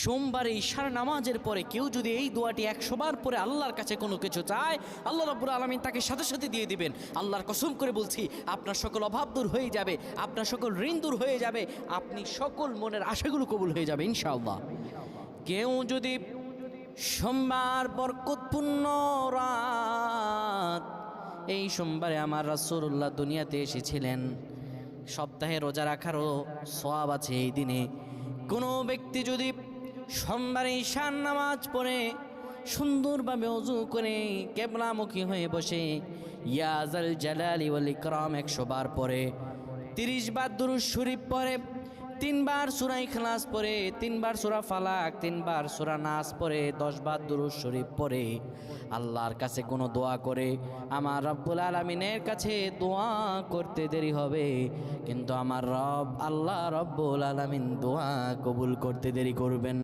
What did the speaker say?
সোমবারে ঈশার নামাজের পরে কেউ যদি এই দোয়াটি 100 বার পরে আল্লাহর কাছে কোনো কিছু চায়, আল্লাহ রাব্বুল আলামিন তাকে সাথে সাথে দিয়ে দিবেন। আল্লাহর কসম করে বলছি, আপনার সকল অভাব দূর হয়ে যাবে, আপনার সকল ঋণ দূর হয়ে যাবে, আপনি সকল মনের আশাগুলো কবুল হয়ে যাবে ইনশাআল্লাহ। কেউ যদি সোমবার বরকতপূর্ণ রাত, এই সোমবারে আমার রাসূলুল্লাহ দুনিয়াতে এসেছিলেন, সপ্তাহে রোজা রাখারও সওয়াব আছে এই দিনে। কোনো ব্যক্তি যদি সোমবারে ঈশার নামাজ পড়ে সুন্দরভাবে ওযু করে কিবলামুখী হয়ে বসে ইয়া যাল জালালি ওয়াল ইকরাম 100 বার পড়ে, 30 বার দুরূদ শরীফ পড়ে, 3 বার সূরা ইখলাস পড়ে, 3 বার সূরা ফালাক, 3 বার সূরা নাস পড়ে, 10 বার দুরূদ শরীফ পড়ে, আল্লাহর কাছে কোনো দোয়া করে, আমার রব্বুল আলামিনের কাছে দোয়া করতে দেরি হবে, কিন্তু আমার রব আল্লাহ রব্বুল আলামিন দোয়া কবুল করতে দেরি করবেন।